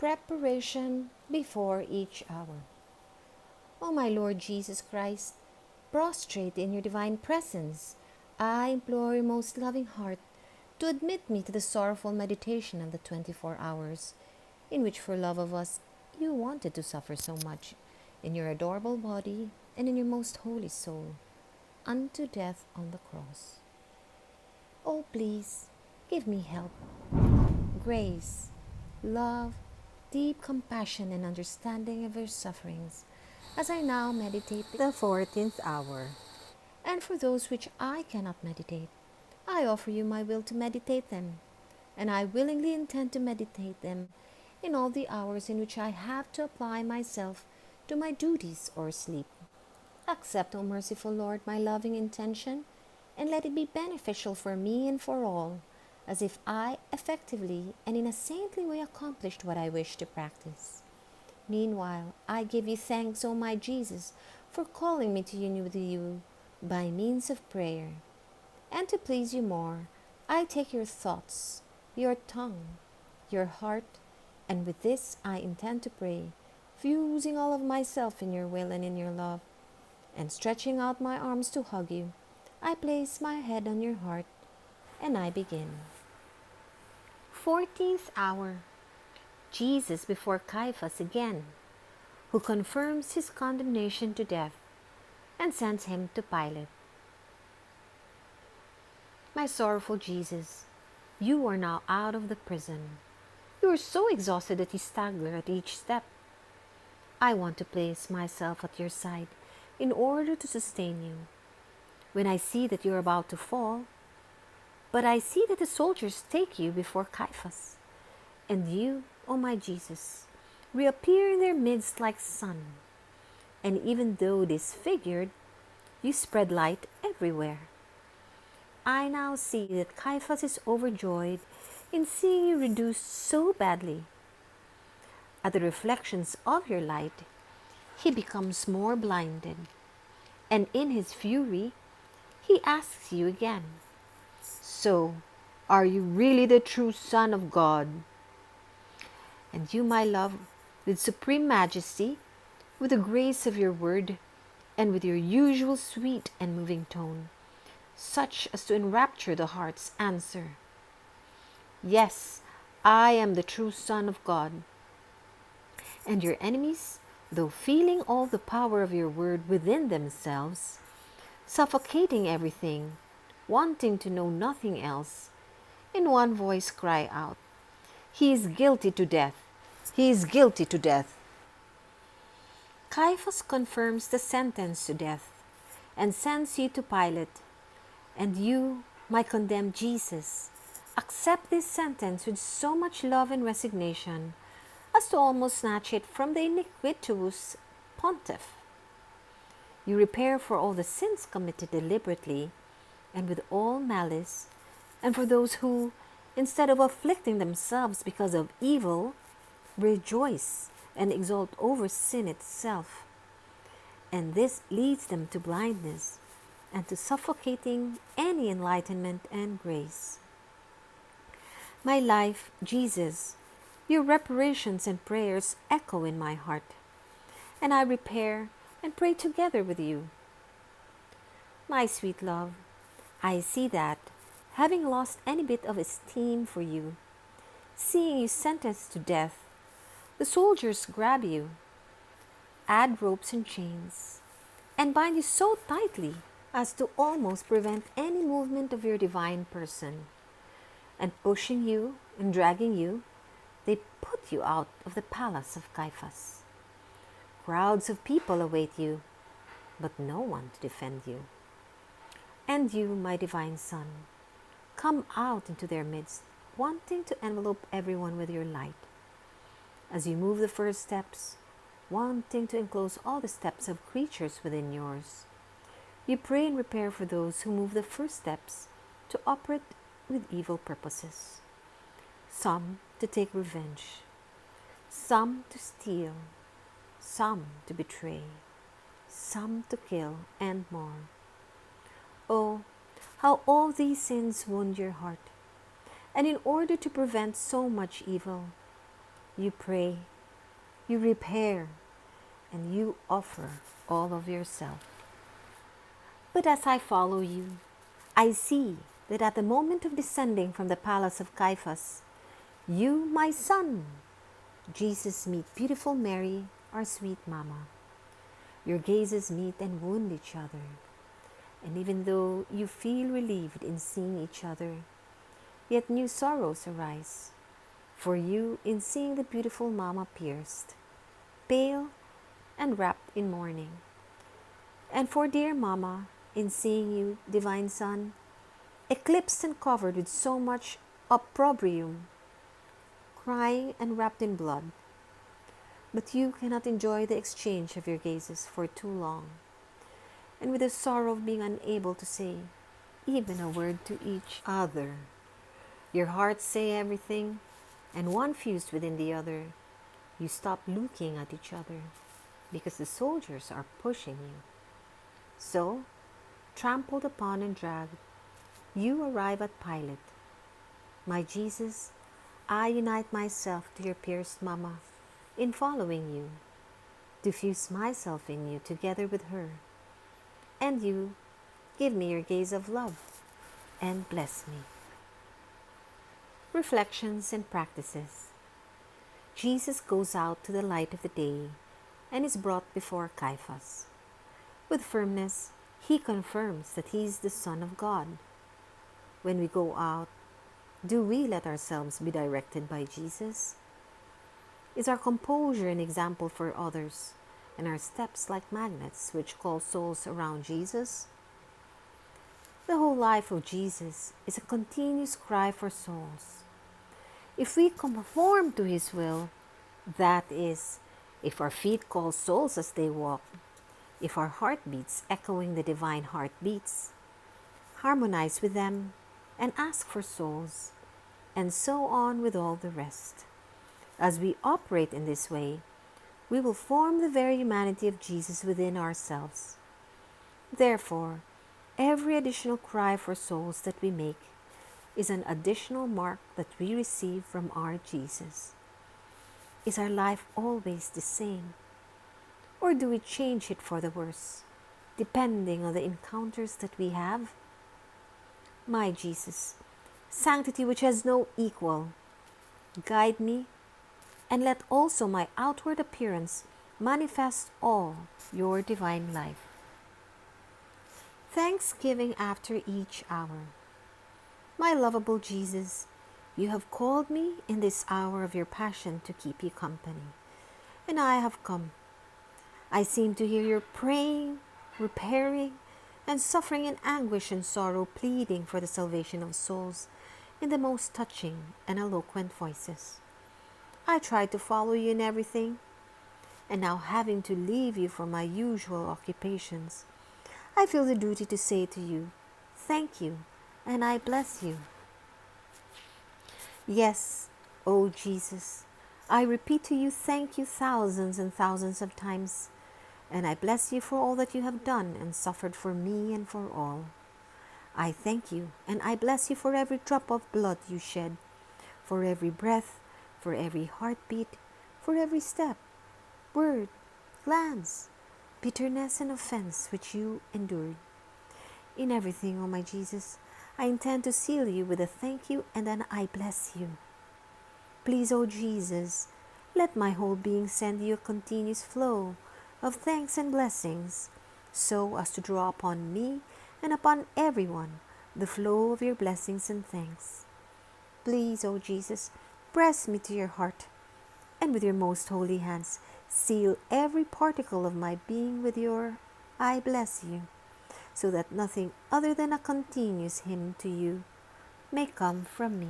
Preparation before each hour. O my Lord Jesus Christ, prostrate in your divine presence, I implore your most loving heart to admit me to the sorrowful meditation of the 24 hours, in which for love of us you wanted to suffer so much, in your adorable body and in your most holy soul, unto death on the cross. Oh, please, give me help, grace, love, deep compassion and understanding of your sufferings, as I now meditate the 14th hour. And for those which I cannot meditate, I offer you my will to meditate them, and I willingly intend to meditate them in all the hours in which I have to apply myself to my duties or sleep. Accept, O merciful Lord, my loving intention, and let it be beneficial for me and for all, as if I effectively and in a saintly way accomplished what I wish to practice. Meanwhile, I give you thanks, O my Jesus, for calling me to union with you by means of prayer. And to please you more, I take your thoughts, your tongue, your heart, and with this I intend to pray, fusing all of myself in your will and in your love, and stretching out my arms to hug you, I place my head on your heart, and I begin. 14th hour. Jesus before Caiaphas again, who confirms his condemnation to death and sends him to Pilate. My sorrowful Jesus, you are now out of the prison. You are so exhausted that you stagger at each step. I want to place myself at your side in order to sustain you. When I see that you are about to fall, but I see that the soldiers take you before Caiaphas, and you, O my Jesus, reappear in their midst like sun, and even though disfigured, you spread light everywhere. I now see that Caiaphas is overjoyed in seeing you reduced so badly. At the reflections of your light, he becomes more blinded, and in his fury, he asks you again, "So, are you really the true Son of God?" And you, my love, with supreme majesty, with the grace of your word, and with your usual sweet and moving tone, such as to enrapture the heart's answer, "Yes, I am the true Son of God." And your enemies, though feeling all the power of your word within themselves, suffocating everything, wanting to know nothing else, in one voice cry out, "He is guilty to death! He is guilty to death!" Caiaphas confirms the sentence to death and sends you to Pilate, and you, my condemned Jesus, accept this sentence with so much love and resignation as to almost snatch it from the iniquitous pontiff. You repair for all the sins committed deliberately and with all malice, and for those who, instead of afflicting themselves because of evil, rejoice and exult over sin itself. And this leads them to blindness and to suffocating any enlightenment and grace. My life, Jesus, your reparations and prayers echo in my heart, and I repair and pray together with you. My sweet love, I see that, having lost any bit of esteem for you, seeing you sentenced to death, the soldiers grab you, add ropes and chains, and bind you so tightly as to almost prevent any movement of your divine person. And pushing you and dragging you, they put you out of the palace of Caiaphas. Crowds of people await you, but no one to defend you. And you, my divine Son, come out into their midst, wanting to envelope everyone with your light. As you move the first steps, wanting to enclose all the steps of creatures within yours, you pray and repair for those who move the first steps to operate with evil purposes. Some to take revenge, some to steal, some to betray, some to kill, and more. Oh, how all these sins wound your heart. And in order to prevent so much evil, You pray, you repair, and you offer all of yourself. But as I follow you, I see that at the moment of descending from the palace of Caiaphas, you, my son, Jesus, meet beautiful Mary, our sweet mama. Your gazes meet and wound each other. And even though you feel relieved in seeing each other, yet new sorrows arise. For you in seeing the beautiful mama pierced, pale and wrapped in mourning. And for dear mama in seeing you, divine son, eclipsed and covered with so much opprobrium, crying and wrapped in blood. But you cannot enjoy the exchange of your gazes for too long, and with the sorrow of being unable to say even a word to each other. Your hearts say everything, and one fused within the other, you stop looking at each other because the soldiers are pushing you. So, trampled upon and dragged, you arrive at Pilate. My Jesus, I unite myself to your pierced mama in following you, diffuse myself in you together with her, and you give me your gaze of love and bless me. Reflections and practices. Jesus goes out to the light of the day and is brought before Caiaphas. With firmness, he confirms that he is the Son of God. When we go out, do we let ourselves be directed by Jesus? Is our composure an example for others, and our steps like magnets which call souls around Jesus? The whole life of Jesus is a continuous cry for souls. If we conform to his will, that is, if our feet call souls as they walk, if our heartbeats echoing the divine heartbeats, harmonize with them and ask for souls, and so on with all the rest. As we operate in this way, we will form the very humanity of Jesus within ourselves. Therefore, every additional cry for souls that we make is an additional mark that we receive from our Jesus. Is our life always the same? Or do we change it for the worse, depending on the encounters that we have? My Jesus, sanctity which has no equal, guide me, and let also my outward appearance manifest all your divine life. Thanksgiving after each hour. My lovable Jesus, you have called me in this hour of your passion to keep you company, and I have come. I seem to hear your praying, repairing, and suffering in anguish and sorrow, pleading for the salvation of souls in the most touching and eloquent voices. I try to follow you in everything, and now having to leave you for my usual occupations, I feel the duty to say to you, thank you, and I bless you. Yes, O Jesus, I repeat to you thank you thousands and thousands of times, and I bless you for all that you have done and suffered for me and for all. I thank you, and I bless you for every drop of blood you shed, for every breath, for every heartbeat, for every step, word, glance, bitterness and offense which you endured. In everything, O my Jesus, I intend to seal you with a thank you and an I bless you. Please, O Jesus, let my whole being send you a continuous flow of thanks and blessings, so as to draw upon me and upon everyone the flow of your blessings and thanks. Please, O Jesus, press me to your heart, and with your most holy hands, seal every particle of my being with your I bless you, so that nothing other than a continuous hymn to you may come from me.